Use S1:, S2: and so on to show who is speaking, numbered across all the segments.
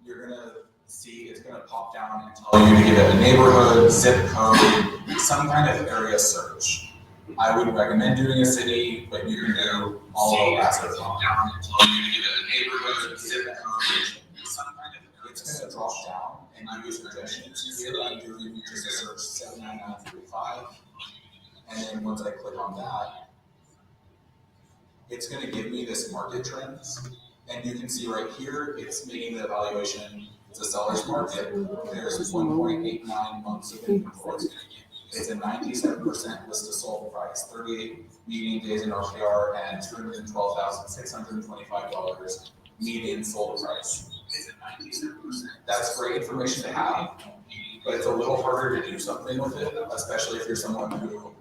S1: you're gonna see it's gonna pop down and tell you to give it a neighborhood, zip code, some kind of area search. I would recommend doing a city, but you can do all of that. It's gonna pop down and tell you to give it a neighborhood, zip code, some kind of area. It's gonna drop down and give you suggestions. Here I'm doing just a search 79935, and then once I click on that, it's going to give me this market trends, and you can see right here, it's making the evaluation. It's a seller's market. There's 1.89 months of inventory. It's a 97% list to sold price, 38 median days in RPR, and $212,625 median sold price. It's a 97%. That's great information to have, but it's a little harder to do something with it, especially if you're someone who,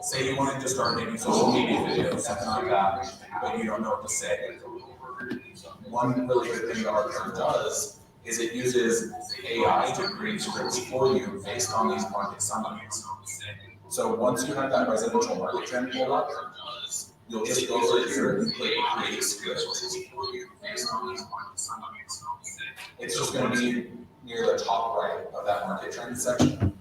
S1: say you wanted to start making social media videos, something like that, but you don't know what to say. One really good thing that RPR does is it uses AI to create scripts for you based on these market summaries. So once you have that residential market trend pulled up, you'll just go over here and click create script. It's just going to be near the top right of that market trend section.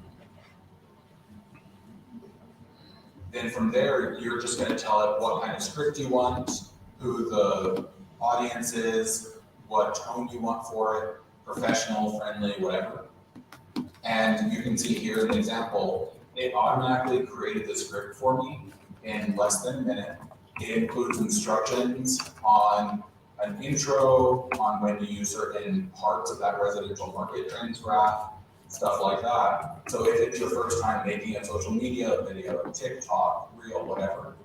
S1: Then from there, you're just going to tell it what kind of script you want, who the audience is, what tone you want for it, professional, friendly, whatever. And you can see here an example. It automatically created the script for me in less than a minute. It includes instructions on an intro, on when to use certain parts of that residential market trends graph, stuff like that. So if it's your first time making a social media video, TikTok, Reel, whatever,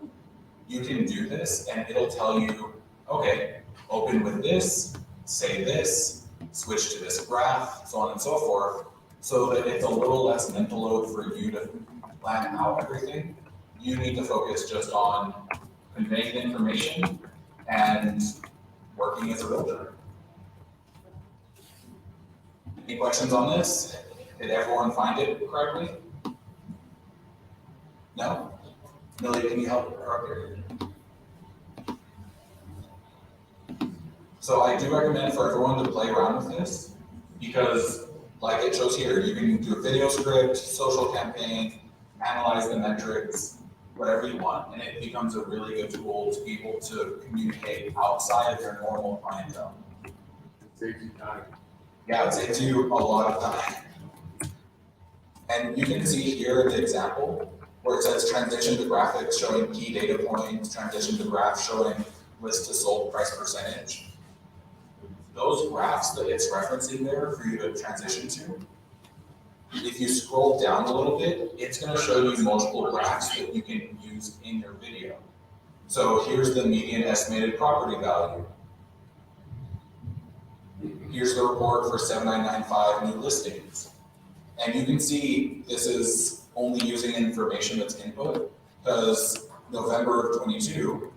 S1: you can do this and it'll tell you, okay, open with this, say this, switch to this graph, so on and so forth, so that it's a little less mental load for you to plan out everything. You need to focus just on conveying the information and working as a realtor. Any questions on this? Did everyone find it correctly? No? Millie, can you help her? So I do recommend for everyone to play around with this because, like it shows here, you can do a video script, social campaign, analyze the metrics, whatever you want, and it becomes a really good tool to be able to communicate outside of your normal clientele.
S2: It saves you time.
S1: Yeah, it saves you a lot of time. And you can see here the example where it says transition to graphics showing key data points, transition to graph showing list to sold price percentage. Those graphs that it's referencing there for you to transition to, if you scroll down a little bit, it's going to show you multiple graphs that you can use in your video. So here's the median estimated property value. Here's the report for 7995 new listings. And you can see this is only using information that's input because November of 22,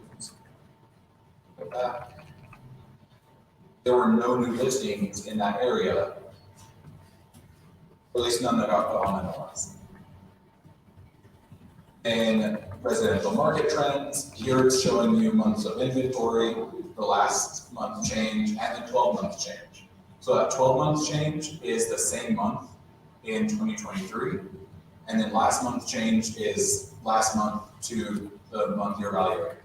S1: there were no new listings in that area, or at least none that got put on MLS. And residential market trends, here it's showing you months of inventory, the last month change, and the 12-month change. So that 12-month change is the same month in 2023, and then last month change is last month to the month you're evaluating.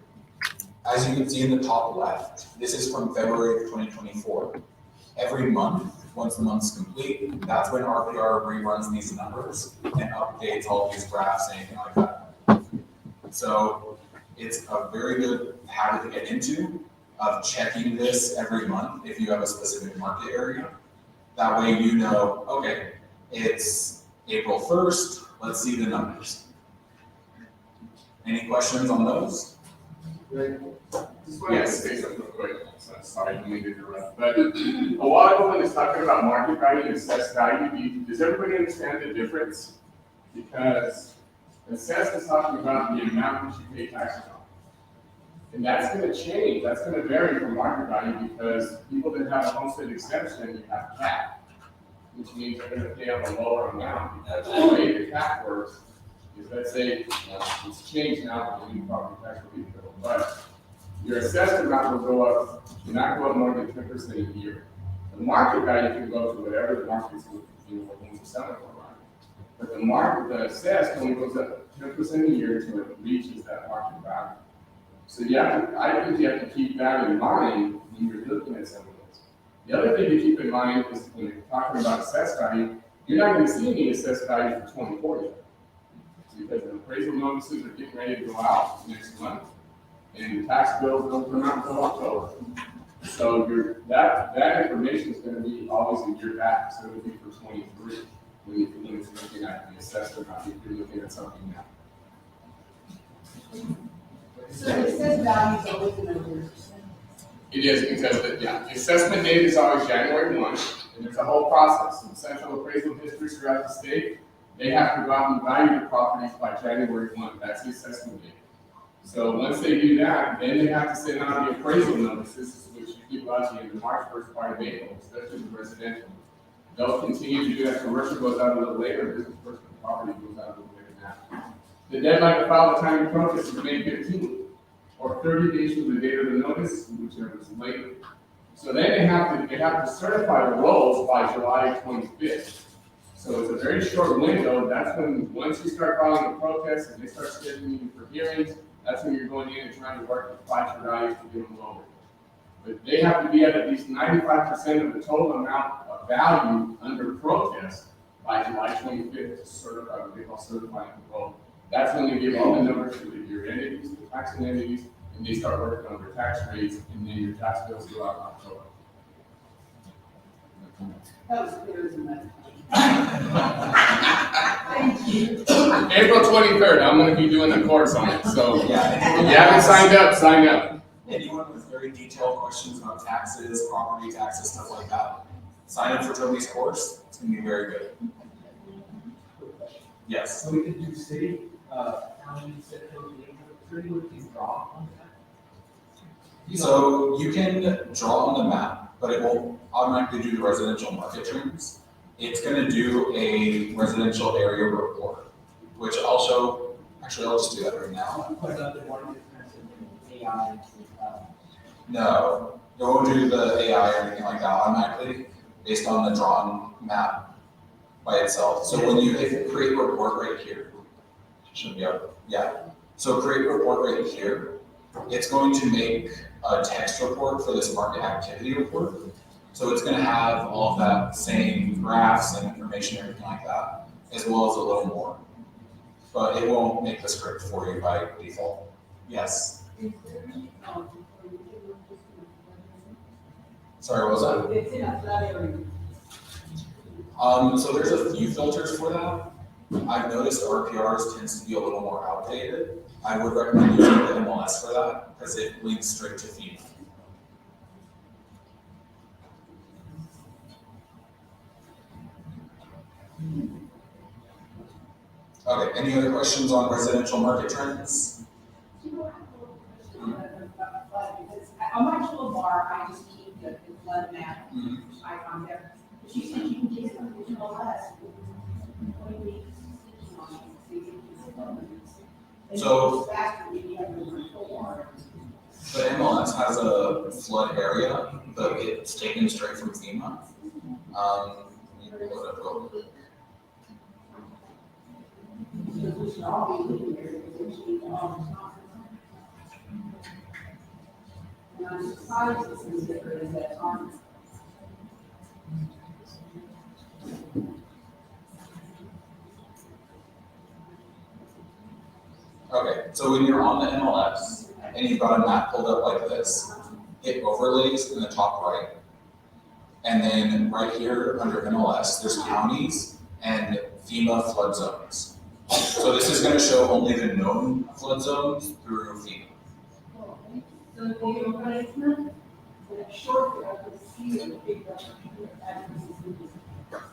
S1: As you can see in the top left, this is from February of 2024. Every month, once the month's complete, that's when RPR reruns these numbers and updates all these graphs, anything like that. So it's a very good habit to get into of checking this every month if you have a specific market area. That way you know, okay, it's April 1st, let's see the numbers. Any questions on those?
S2: Just wanted to say something real quick. Sorry, I didn't interrupt. But a lot of when it's talking about market value and assessed value, does everybody understand the difference? Because assessed is talking about the amount that you pay taxes on. And that's going to change. That's going to vary from market value because people that have a homestead exemption, you have cap, which means they're going to pay on a lower amount. Because the way the cap works is, let's say, it's changed now for the new property tax relief bill, but your assessed amount will go up, not go up more than 10% a year. The market value can go to whatever the market's looking to sell it for, right? But the assessed only goes up 10% a year until it reaches that market value. So I think you have to keep that in mind when you're looking at some of this. The other thing to keep in mind is when you're talking about assessed value, you're not going to see any assessed value for 24 yet. Because the appraisal notices are getting ready to go out next month, and the tax bills don't come out until October. So that information is going to be always a year back, so it'll be for 23 when you're looking at the assessment, not if you're looking at something now.
S3: So the assessed value is always the numbers.
S2: It is because the assessment date is always January 1, and there's a whole process. In central appraisal districts throughout the state, they have to go out and value the properties by January 1. That's the assessment date. So once they do that, then they have to send out the appraisal notices, which you give out in the March 1st part of April, especially the residential. They'll continue to do that. Commercial goes out a little later, business personal property goes out a little later now. The deadline to file the time of protest is May 15th, or 30 days from the date of the notice, whichever is later. So then they have to certify the rolls by July 25th. So it's a very short window. That's when, once you start filing the protests and they start scheduling you for hearings, that's when you're going in and trying to work with fight your values to get them lower. But they have to be at least 95% of the total amount of value under protest by July 25th to certify what they call certifying the roll. That's when they give all the numbers to your entities, the taxing entities, and they start working on their tax rates, and then your tax bills go out in October.
S3: That was clear as mud.
S2: Thank you. April 23rd, I'm going to be doing a course on it, so if you haven't signed up, sign up.
S1: Anyone with very detailed questions about taxes, property taxes, stuff like that, sign up for Toby's course. It's going to be very good. Yes.
S4: So we can do city, county, city, we can draw on that.
S1: So you can draw on the map, but it won't automatically do the residential market trends. It's going to do a residential area report, which I'll show. Actually, I'll just do that right now.
S4: But the one difference in AI.
S1: No, it won't do the AI or anything like that automatically based on the drawn map by itself. So when you hit create report right here, should be up. Yeah. So create report right here. It's going to make a text report for this market activity report. So it's going to have all of that same graphs and information, everything like that, as well as a little more. But it won't make the script for you by default. Yes. Sorry, what was that?
S3: It's in a flat area.
S1: So there's a few filters for that. I've noticed RPRs tends to be a little more outdated. I would recommend using the MLS for that because it links straight to FEMA. Okay, any other questions on residential market trends?
S3: On my toolbar, I just keep the flood map icon there. But you said you can get some additional less.
S1: So the MLS has a flood area, but it's taken straight from FEMA. Let me pull it up real quick. Okay, so when you're on the MLS and you've got a map pulled up like this, hit overlays in the top right. And then right here under MLS, there's counties and FEMA flood zones. So this is going to show only the known flood zones through FEMA.
S3: So the replacement, the short of the sea and the big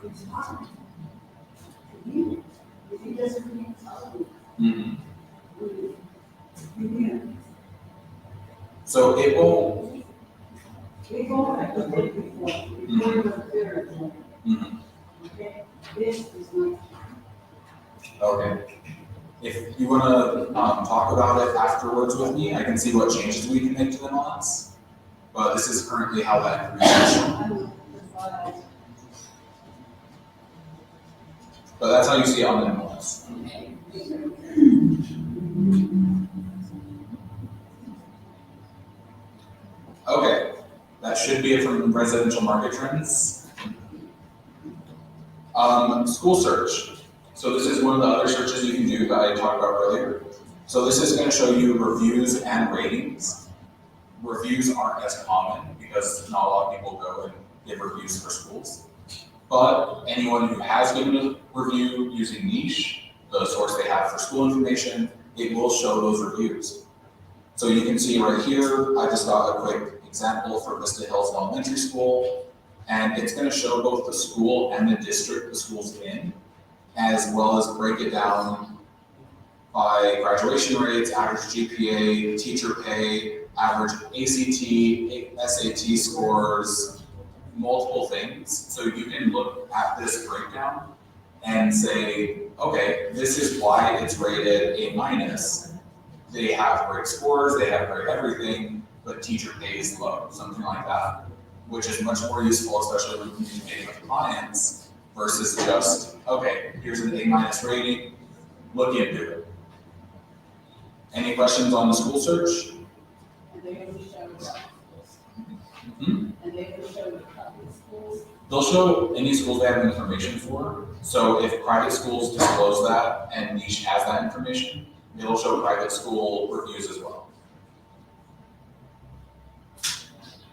S3: it's fine. If he doesn't
S1: So it will.
S3: It won't have to wait before the third. Okay, this is not.
S1: Okay. If you want to talk about it afterwards with me, I can see what changes we can make to the MLS. But this is currently how that information is shown. But that's how you see it on the MLS. Okay, that should be it from residential market trends. School search. So this is one of the other searches you can do that I talked about earlier. So this is going to show you reviews and ratings. Reviews aren't as common because not a lot of people go and give reviews for schools. But anyone who has given a review using Niche, the source they have for school information, it will show those reviews. So you can see right here, I just got a quick example for Vista Hills Elementary School, and it's going to show both the school and the district the school's in, as well as break it down by graduation rates, average GPA, teacher pay, average ACT, SAT scores, multiple things. So you can look at this breakdown and say, okay, this is why it's rated A minus. They have great scores, they have great everything, but teacher pay is low, something like that, which is much more useful, especially when communicating with clients versus just, okay, here's an A minus rating, look into it. Any questions on the school search?
S3: And they will show the schools.
S1: Hmm?
S3: And they will show the public schools.
S1: They'll show any schools they have information for. So if private schools disclose that and Niche has that information, it'll show private school reviews as well.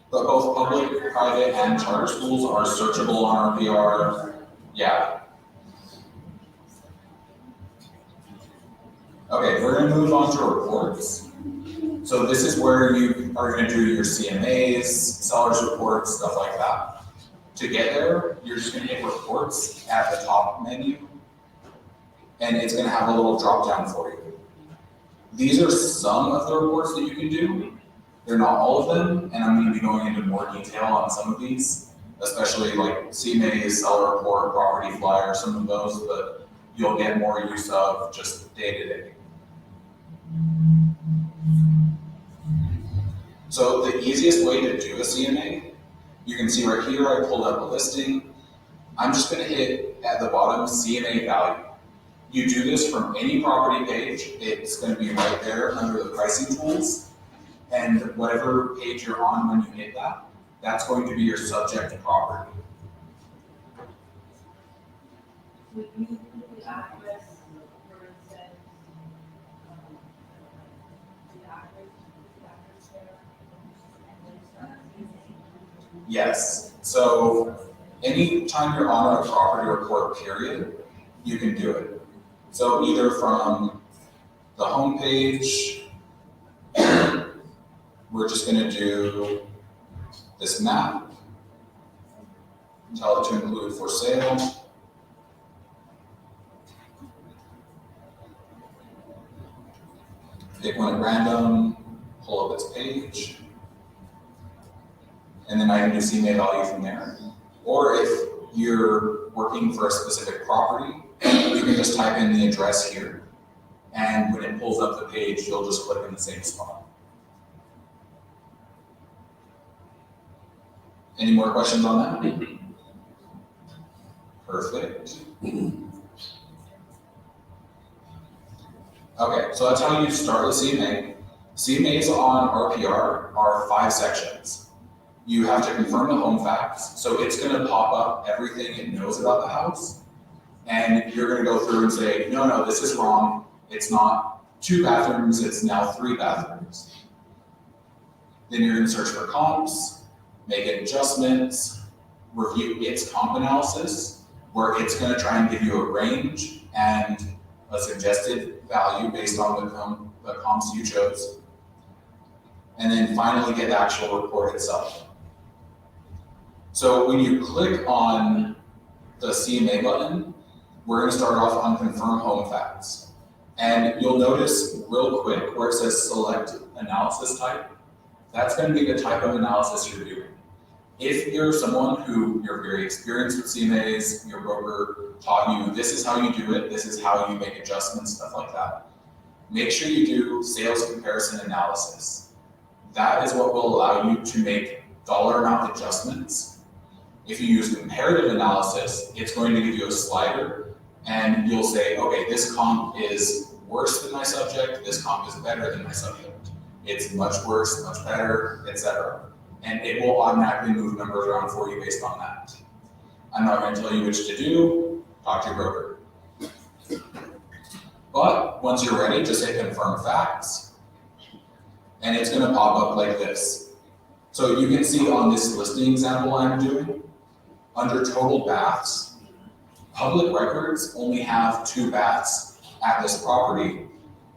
S1: But both public, private, and charter schools are searchable on RPR. Yeah. Okay, we're gonna move on to reports. So this is where you are gonna do your CMAs, sellers reports, stuff like that. To get there, you're just gonna hit reports at the top menu, and it's gonna have a little drop down for you. These are some of the reports that you can do. They're not all of them, and I'm gonna be going into more detail on some of these, especially like CMAs, seller report, property flyer, some of those, but you'll get more use of just day to day. So the easiest way to do a CMA, you can see right here, I pulled up a listing. I'm just gonna hit at the bottom, CMA value. You do this from any property page, it's gonna be right there under the pricing tools. And whatever page you're on when you hit that, that's going to be your subject property.
S3: Would you put the address where it says, the address there, and then start using?
S1: Yes, so anytime you're on a property report period, you can do it. So either from the home page, we're just gonna do this map, tell it to include for sale. Pick one at random, pull up its page, and then I can do CMA value from there. Or if you're working for a specific property, you can just type in the address here, and when it pulls up the page, you'll just click in the same spot. Any more questions on that? Perfect. Okay, so that's how you start with CMA. CMAs on RPR are 5 sections. You have to confirm the home facts, so it's gonna pop up everything it knows about the house, and you're gonna go through and say, no, this is wrong. It's not 2 bathrooms, it's now 3 bathrooms. Then you're gonna search for comps, make adjustments, review its comp analysis, where it's gonna try and give you a range and a suggested value based on the comps you chose. And then finally get the actual report itself. So when you click on the CMA button, we're gonna start off on confirm home facts. And you'll notice real quick where it says select analysis type, that's gonna be the type of analysis you're doing. If you're someone who you're very experienced with CMAs, your broker taught you this is how you do it, this is how you make adjustments, stuff like that. Make sure you do sales comparison analysis. That is what will allow you to make dollar amount adjustments If you use comparative analysis, it's going to give you a slider, and you'll say, okay, this comp is worse than my subject, this comp is better than my subject. It's much worse, much better, etc. And it will automatically move numbers around for you based on that. I'm not going to tell you which to do, talk to your broker. But once you're ready, just hit confirm facts, and it's going to pop up like this. So you can see on this listing example I'm doing, under total baths, public records only have 2 baths at this property,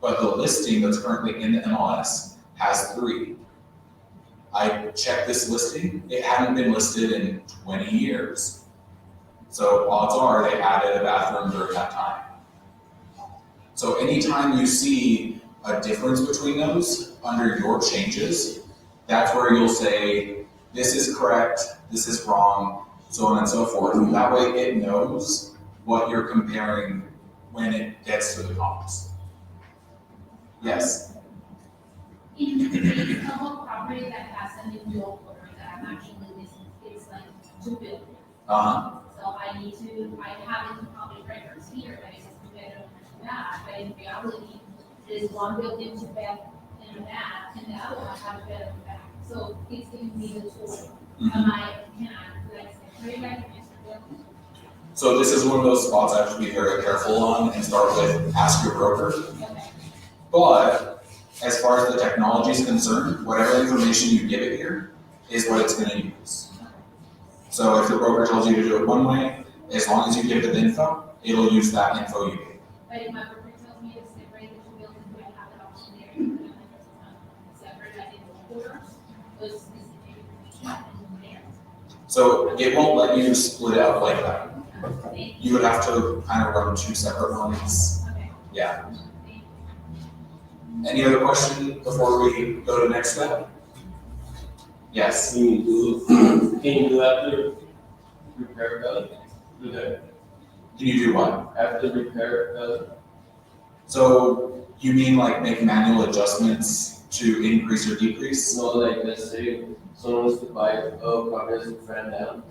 S1: but the listing that's currently in the MLS has 3. I checked this listing, it hadn't been listed in 20 years. So odds are they added a bathroom during that time. So anytime you see a difference between those under your changes, that's where you'll say, this is correct, this is wrong, so on and so forth. And that way it knows what you're comparing when it gets to the comps. Yes?
S3: In the public property that has an individual owner that I'm actually missing, it's like 2 buildings. So I have it in public records here, that is better than that, but in reality, there's 1 building to bed in that, and the other one has a bed in the back. So it's giving me the tool. Can I separate that?
S1: So this is one of those spots I have to be very careful on and start with ask your broker.
S3: Okay.
S1: But as far as the technology is concerned, whatever information you give it here is what it's going to use. So if your broker tells you to do it one way, as long as you give it the info, it'll use that info you gave.
S3: But if my broker tells me to separate the 2 buildings, do I have that option there? Separate like in quarters, those specific information there.
S1: So it won't let you split out like that. You would have to kind of run 2 separate ones.
S3: Okay.
S1: Yeah. Any other question before we go to the next step? Yes.
S5: Can you do after repair value? Do that
S1: Can you do what?
S5: after repair value?
S1: So you mean like make manual adjustments to increase or decrease?
S5: So like let's say someone wants to buy a car that's ran down.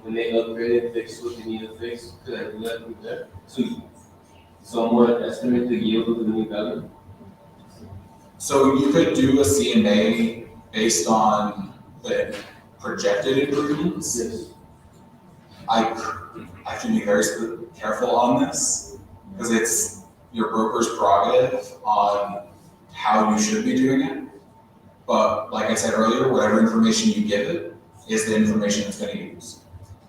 S5: When they upgrade and fix what they need to fix, could I do that with that? To somewhat estimate the yield of the new value?
S1: So you could do a CMA based on the projected improvements.
S5: Yes.
S1: I have to be very careful on this because it's your broker's prerogative on how you should be doing it. But like I said earlier, whatever information you give it is the information it's going to use.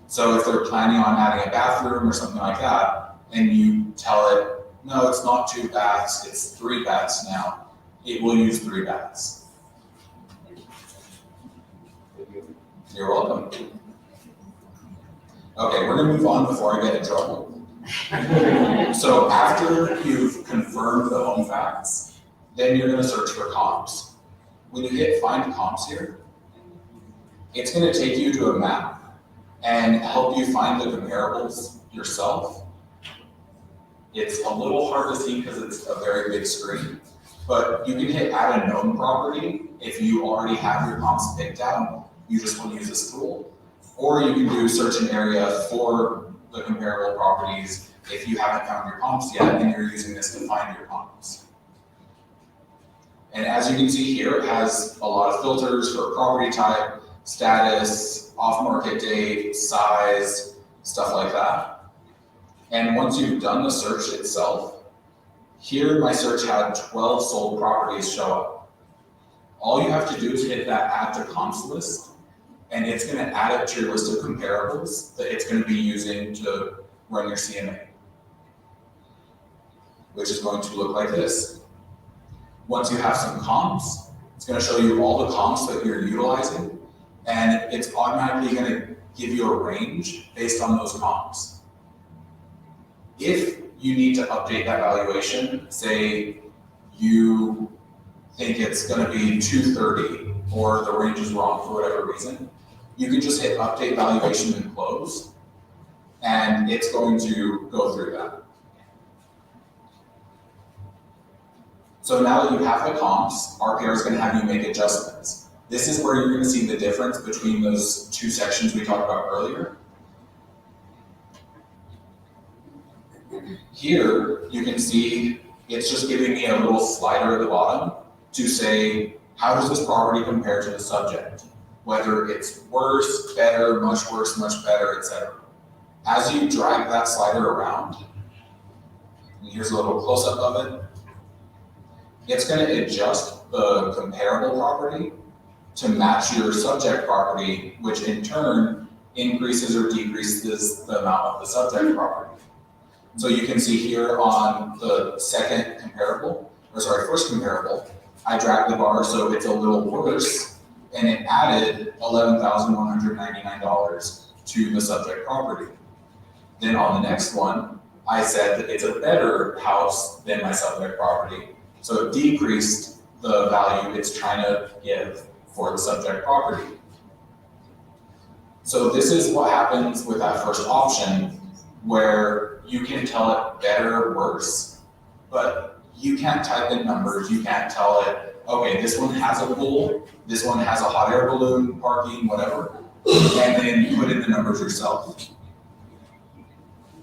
S1: So if they're planning on adding a bathroom or something like that, and you tell it, no, it's not 2 baths, it's 3 baths now, it will use 3 baths. You're welcome. Okay, we're gonna move on before I get in trouble. So after you've confirmed the home facts, then you're gonna search for comps. When you hit find comps here, it's gonna take you to a map and help you find the comparables yourself. It's a little hard to see because it's a very big screen, but you can hit add a known property if you already have your comps picked out. You just want to use this tool. Or you can do search an area for the comparable properties if you haven't found your comps yet and you're using this to find your comps. And as you can see here, it has a lot of filters for property type, status, off-market date, size, stuff like that. And once you've done the search itself, here my search had 12 sold properties show up. All you have to do is hit that add to comps list, and it's going to add it to your list of comparables that it's going to be using to run your CMA, which is going to look like this. Once you have some comps, it's going to show you all the comps that you're utilizing, and it's automatically going to give you a range based on those comps. If you need to update that valuation, say you think it's going to be 230 or the range is wrong for whatever reason, you can just hit update valuation and close, and it's going to go through that. So now that you have the comps, RPR is going to have you make adjustments. This is where you're gonna see the difference between those two sections we talked about earlier. Here, you can see it's just giving me a little slider at the bottom to say, how does this property compare to the subject? Whether it's worse, better, much worse, much better, etc. As you drag that slider around, and here's a little close-up of it, it's going to adjust the comparable property to match your subject property, which in turn increases or decreases the amount of the subject property. So you can see here on the first comparable, I dragged the bar so it's a little worse, and it added $11,199 to the subject property. Then on the next one, I said that it's a better house than my subject property, so it decreased the value it's trying to give for the subject property. So this is what happens with that first option, where you can tell it better or worse, but you can't type in numbers. You can't tell it, okay, this one has a pool, this one has a hot air balloon, parking, whatever, and then put in the numbers yourself.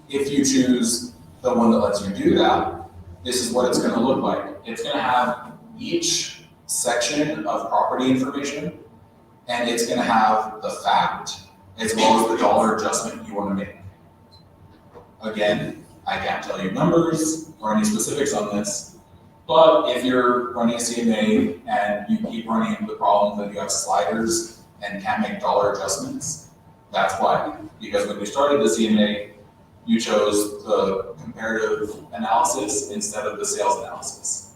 S1: If you choose the one that lets you do that, this is what it's going to look like. It's going to have each section of property information, and it's going to have the fact as well as the dollar adjustment you want to make. Again, I can't tell you numbers or any specifics on this, but if you're running a CMA and you keep running into the problem that you have sliders and can't make dollar adjustments, that's why. Because when you started the CMA, you chose the comparative analysis instead of the sales analysis.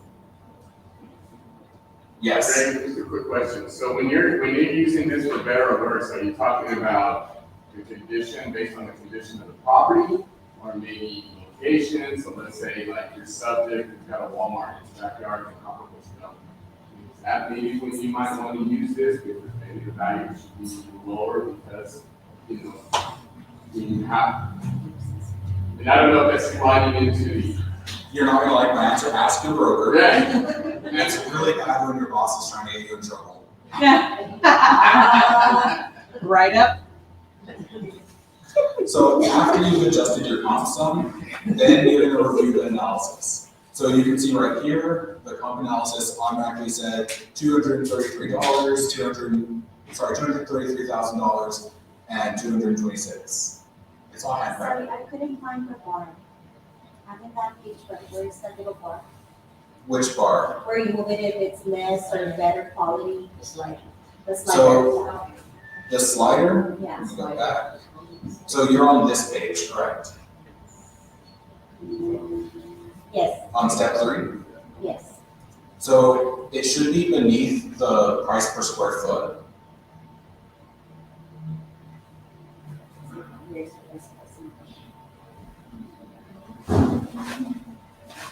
S1: Yes?
S2: Greg, just a quick question. So when you're using this for better or worse, are you talking about the condition based on the condition of the property, or maybe location? So let's say like your subject has got a Walmart in his backyard and comparable stuff. Is that maybe when you might want to use this, because maybe the value should be lower because, you have, and I don't know if that's sliding into the.
S1: You're not gonna like my answer, ask your broker.
S2: Right.
S1: And it's really bad when your boss is trying to get you in trouble.
S6: Right up.
S1: So after you've adjusted your comp sum, then you're gonna review the analysis. So you can see right here, the comp analysis automatically said $233,000 and 226. It's all handwritten.
S7: Sorry, I couldn't find the bar. I'm in that page, but where's that little bar?
S1: Which bar?
S7: Where you move it if it's less or better quality? The slider. The
S1: So-
S7: slider.
S1: The slider?
S7: Yeah.
S1: Let me go back. So you're on this page, correct?
S7: Yes,
S1: On step 3?
S7: yes.
S1: So it should be beneath the price per square foot.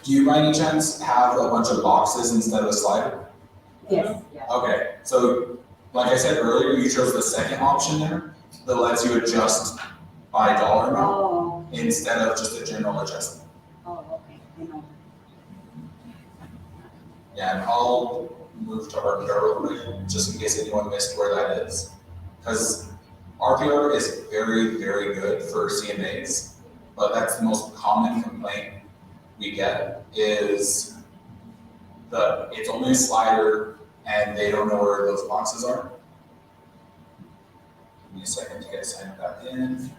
S1: Do you by any chance have a bunch of boxes instead of a slider?
S7: Yes.
S1: Okay, so like I said earlier, you chose the second option there that lets you adjust by dollar amount
S7: Oh,
S1: instead of just a general adjustment.
S7: okay, I know.
S1: Yeah, and I'll move to RPR real quick, just in case anyone missed where that is. Because RPR is very, very good for CMAs, but that's the most common complaint we get is it's only a slider and they don't know where those boxes are. Give me a second to get signed back in.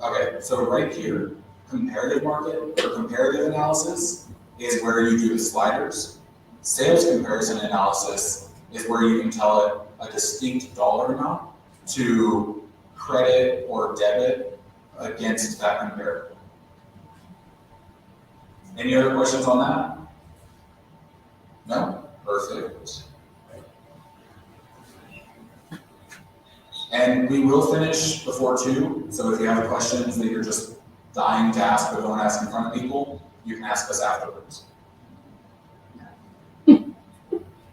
S1: Okay, so right here, comparative market or comparative analysis is where you do the sliders. Sales comparison analysis is where you can tell it a distinct dollar amount to credit or debit against that comparable. Any other questions on that? No? Perfect. And we will finish before 2, so if you have questions that you're just dying to ask but don't ask in front of people, you can ask us afterwards.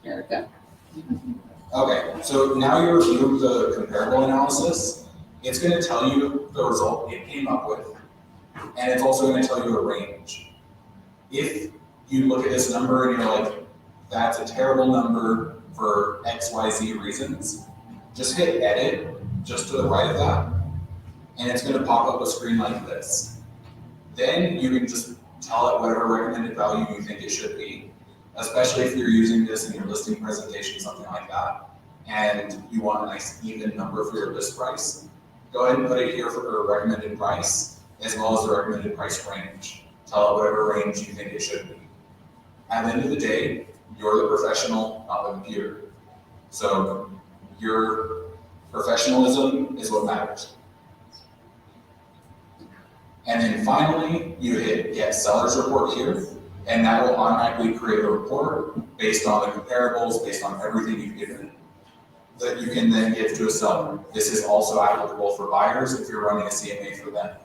S6: Erica.
S1: Okay, so now you're reviewing the comparable analysis. It's gonna tell you the result it came up with, and it's also gonna tell you a range. If you look at this number and you're like, that's a terrible number for XYZ reasons, just hit edit just to the right of that, and it's gonna pop up a screen like this. Then you can just tell it whatever recommended value you think it should be, especially if you're using this in your listing presentation, something like that, and you want a nice even number for your list price. Go ahead and put it here for a recommended price, as well as the recommended price range. Tell it whatever range you think it should be. At the end of the day, you're the professional, not the computer. So your professionalism is what matters. And then finally, you hit Get Seller's Report here, and that will automatically create a report based on the comparables, based on everything you've given it, that you can then give to a seller. This is also applicable for buyers if you're running a CMA for them.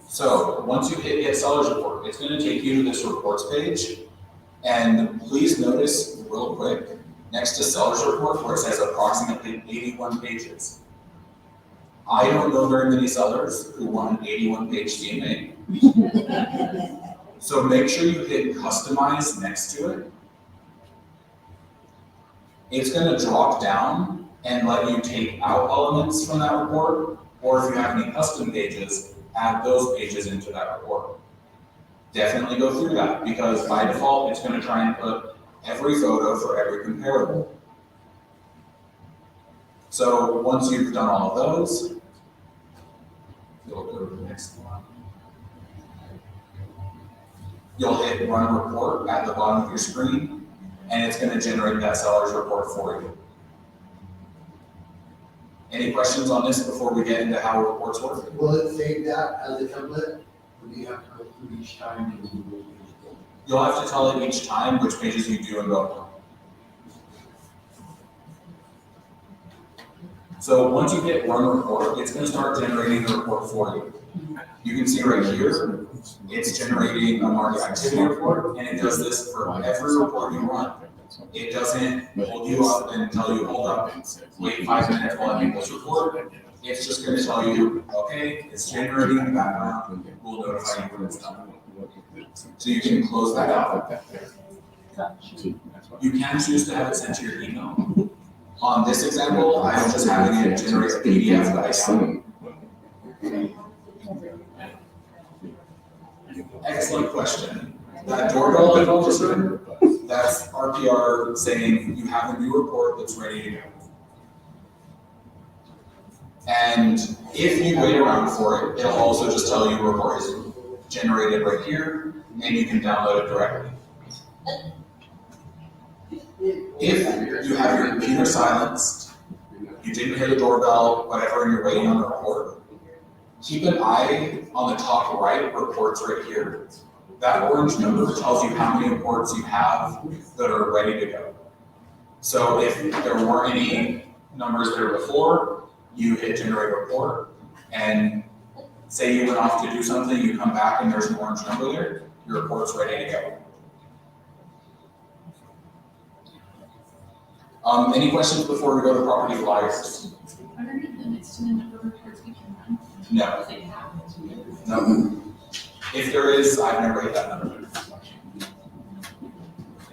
S1: So once you hit Get Seller's Report, it's going to take you to this reports page. And please notice real quick, next to Seller's Report, where it says approximately 81 pages. I don't know very many sellers who want an 81-page CMA. So make sure you hit Customize next to it. It's going to drop down and let you take out elements from that report, or if you have any custom pages, add those pages into that report. Definitely go through that, because by default, it's going to try and put every photo for every comparable. So once you've done all of those, you'll go to the next one. You'll hit Run Report at the bottom of your screen, and it's going to generate that seller's report for you. Any questions on this before we get into how reports work?
S8: Will it save that as a template, or do you have to go through each time and do those pages?
S1: You'll have to tell it each time which pages you do and don't know. So once you hit Run Report, it's going to start generating the report for you. You can see right here, it's generating a market activity report, and it does this for every report you run. It doesn't hold you up and tell you, hold up, wait 5 minutes while I make this report. It's just going to tell you, okay, it's generating in the background, we'll notify you when it's done. So you can close that out. You can choose to have it sent to your email. On this example, I'm just having it generate a PDF that I send. Excellent question. That doorbell I told you, that's RPR saying you have a new report that's ready to go. And if you wait around for it, it'll also just tell you report is generated right here, and you can download it directly. If you have your computer silenced, you didn't hear the doorbell, whatever, and you're waiting on the report, keep an eye on the top right, reports right here. That orange number tells you how many reports you have that are ready to go. So if there weren't any numbers there before, you hit generate report, and say you went off to do something, you come back and there's an orange number there, your report's ready to go. Any questions before we go to property flyers?
S3: Are there any limits to the number of reports we can run?
S1: No.
S3: They have.
S1: No. If there is, I've never hit that number.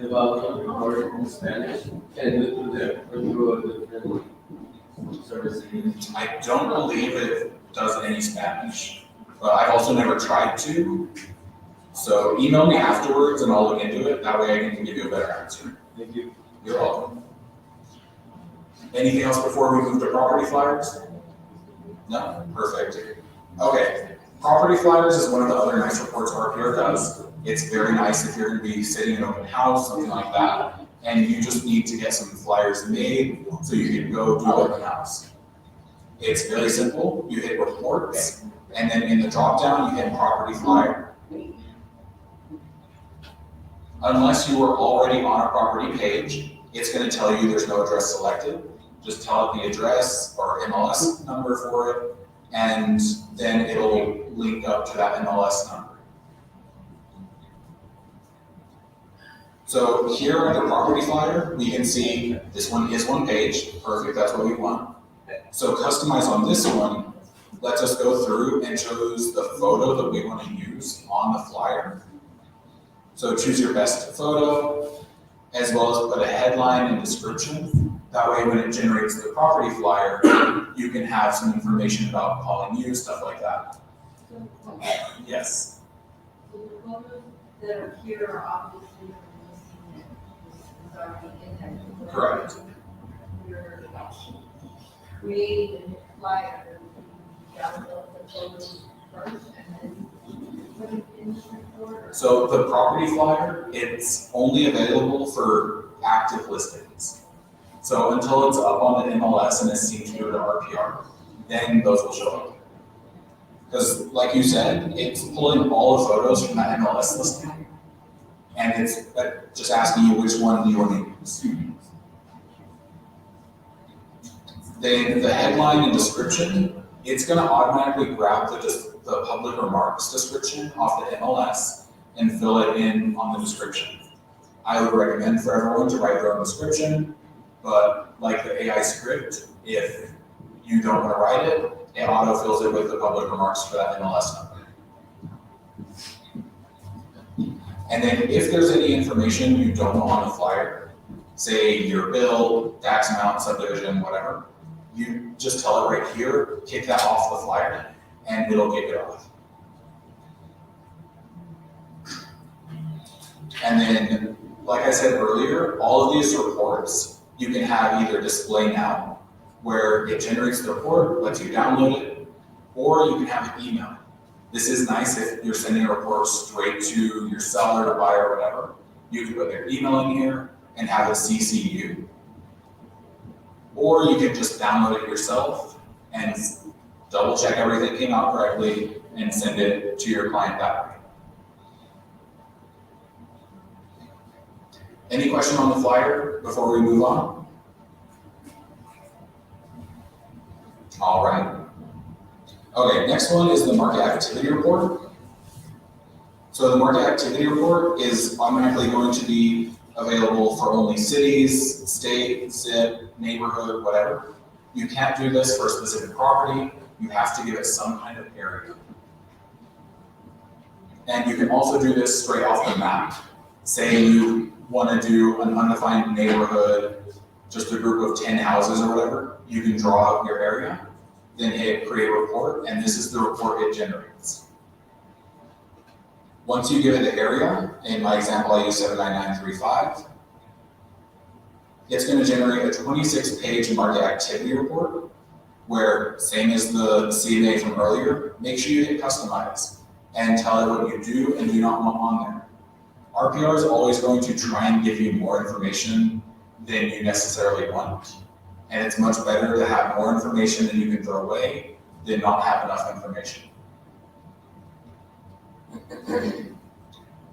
S5: If I was to record in Spanish, can you do that or through a different service?
S1: I don't believe it does any Spanish, but I've also never tried to. So email me afterwards and I'll look into it. That way I can give you a better answer.
S5: Thank you.
S1: You're welcome. Anything else before we move to property flyers? No? Perfect. Okay. Property flyers is one of the other nice reports RPR does. It's very nice if you're going to be sitting in an open house, something like that, and you just need to get some flyers made so you can go do open house. It's very simple. You hit reports, and then in the drop down, you hit property flyer. Unless you were already on a property page, it's going to tell you there's no address selected. Just tell it the address or MLS number for it, and then it'll link up to that MLS number. So here under property flyer, we can see this one is one page, perfect, that's what we want. So customize on this one lets us go through and choose the photo that we want to use on the flyer. So choose your best photo, as well as put a headline and description. That way when it generates the property flyer, you can have some information about calling you, stuff like that. Yes.
S9: So the photos that are here are obviously listing it, is already indexed.
S1: Correct.
S9: We're creating a flyer, you download the photos first and then put it in the report.
S1: So the property flyer, it's only available for active listings. So until it's up on the MLS and it's seen to go to RPR, then those will show up. Because like you said, it's pulling all the photos from that MLS listing. And it's just asking you which one do you want to use. Then the headline and description, it's going to automatically grab the public remarks description off the MLS and fill it in on the description. I would recommend for everyone to write their own description, but like the AI script, if you don't want to write it, it auto-fills it with the public remarks for that MLS number. And then if there's any information you don't know on the flyer, say your bill, tax amount, subdivision, whatever, you just tell it right here, kick that off the flyer, and it'll kick it off. And then, like I said earlier, all of these reports, you can have either display now, where it generates the report, lets you download it, or you can have it email. This is nice if you're sending a report straight to your seller or buyer or whatever. You can put their email in here and have it CC you. Or you can just download it yourself and double check everything came out correctly and send it to your client that way. Any question on the flyer before we move on? All right. Okay, next one is the market activity report. So the market activity report is automatically going to be available for only cities, state, zip, neighborhood, whatever. You can't do this for a specific property. You have to give it some kind of area. And you can also do this straight off the map. Say you want to do an undefined neighborhood, just a group of 10 houses or whatever, you can draw up your area, then hit create report, and this is the report it generates. Once you give it the area, in my example I use 79935, it's going to generate a 26-page market activity report, where, same as the CMA from earlier, make sure you hit customize and tell it what you do and do not want on there. RPR is always going to try and give you more information than you necessarily want. And it's much better to have more information than you can throw away than not have enough information.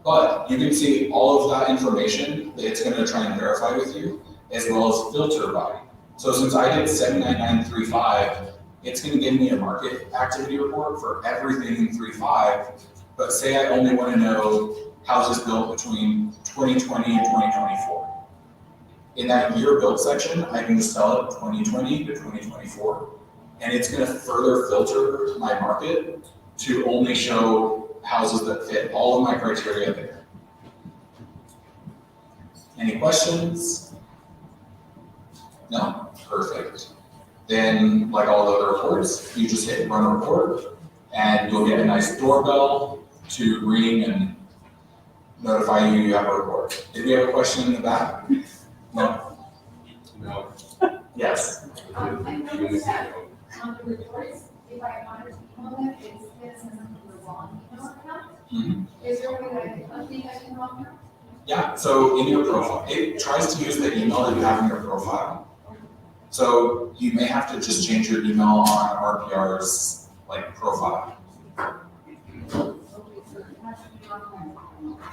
S1: But you can see all of that information that it's going to try and verify with you, as well as filter by. So since I did 79935, it's going to give me a market activity report for everything in 3.5. But say I only want to know houses built between 2020 and 2024. In that year built section, I can just tell it 2020 to 2024, and it's going to further filter my market to only show houses that fit all of my criteria there. Any questions? No? Perfect. Then, like all the other reports, you just hit run report, and you'll get a nice doorbell to ring and notify you have a report. Did we have a question in the back? No?
S2: No.
S1: Yes.
S3: I noticed that on the reports, if I wanted to email them, it's the wrong email account. Is there a way that I can update that email account?
S1: Yeah, so in your profile, it tries to use the email that you have in your profile. So you may have to just change your email on RPR's profile.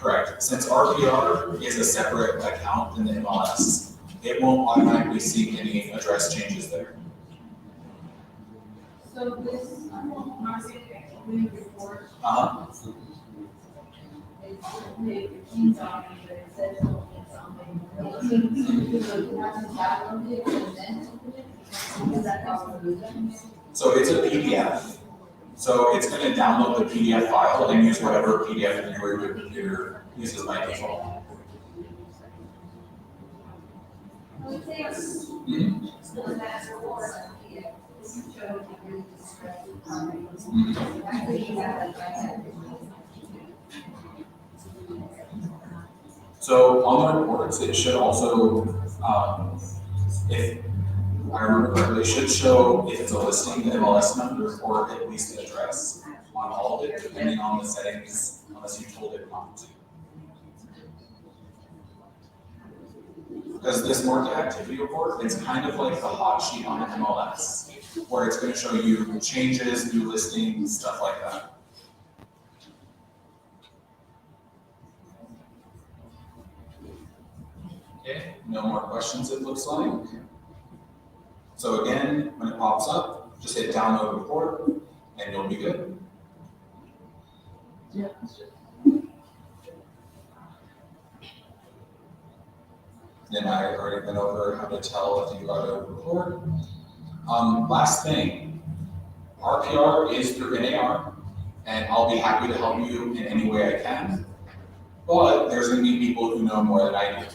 S1: Correct. Since RPR is a separate account in the MLS, it won't automatically seek any address changes there.
S9: So this market activity report, it means something, but it says it means something. So you have to download it and then open it, is that how we do that?
S1: So it's a PDF. So it's going to download the PDF file and use whatever PDF viewer your computer uses by default.
S9: I would say it's, so that's a report, yeah, this is showing the really distressed economy. I think you have that right.
S1: So on the reports, it should also, if I remember correctly, it should show if it's a listing, the MLS number, or at least the address on all of it, depending on the settings, unless you told it not to. Because this market activity report, it's kind of like the hot sheet on the MLS, where it's going to show you changes, new listings, stuff like that. Okay, no more questions it looks like. So again, when it pops up, just hit download report and you'll be good.
S6: Yeah.
S1: Then I already went over how to tell if you got a report. Last thing, RPR is through NAR, and I'll be happy to help you in any way I can. But there's going to be people who know more than I do.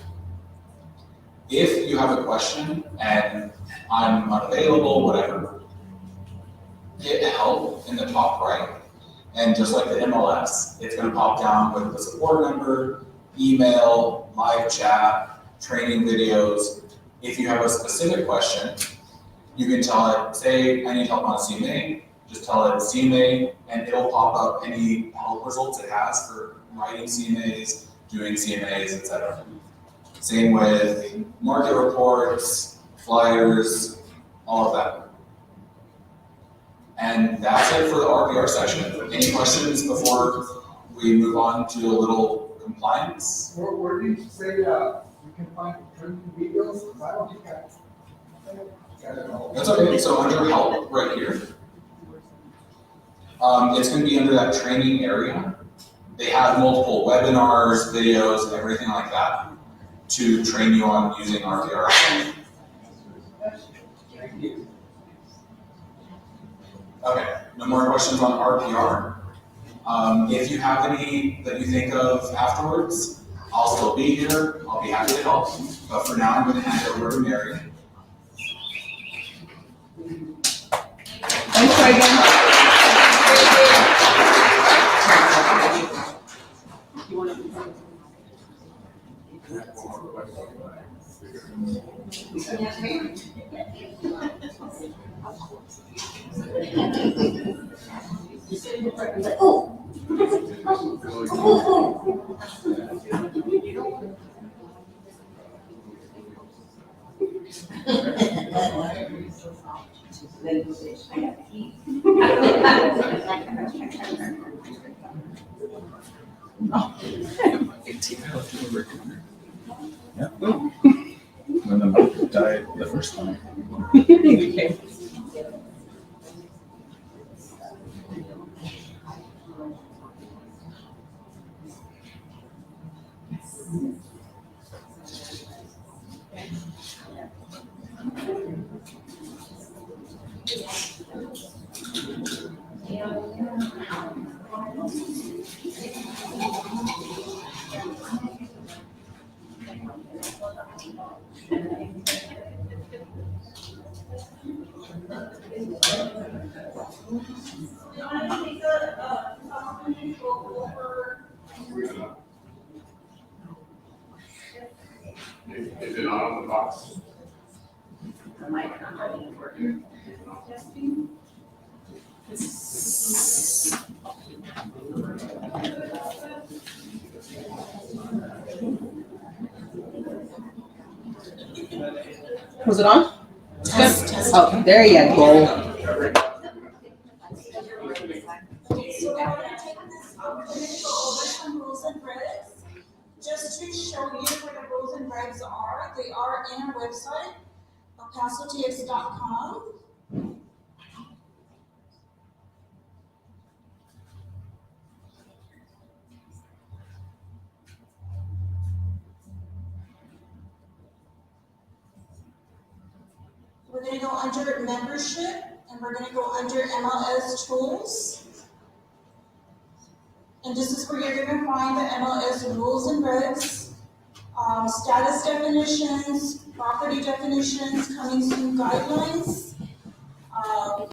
S1: If you have a question and I'm unavailable, whatever, hit help in the top right. And just like the MLS, it's going to pop down with the support number, email, live chat, training videos. If you have a specific question, you can tell it, say, I need help on CMA, just tell it CMA, and it'll pop up any help results it has for writing CMAs, doing CMAs, etc. Same with market reports, flyers, all of that. And that's it for the RPR session. Any questions before we move on to a little compliance?
S8: Where do you say, you can find training videos? Because I don't think I don't know.
S1: That's okay, so under help, right here. It's gonna be under that training area. They have multiple webinars, videos, everything like that to train you on using RPR. Okay, no more questions on RPR. If you have any that you think of afterwards, I'll still be here. I'll be happy to help. But for now, I'm going to hand it over to Mary.
S6: Thanks, Reagan.
S10: When the market died the first time.
S6: Okay.
S2: Is it not on the box?
S6: Was it on? Oh, there you go.
S11: Just to show you what the rules and regs are, they are in our website, elpasotx.com. We're gonna go under membership, and we're gonna go under MLS tools. And this is where you're gonna find the MLS rules and regs, status definitions, property definitions, coming soon guidelines.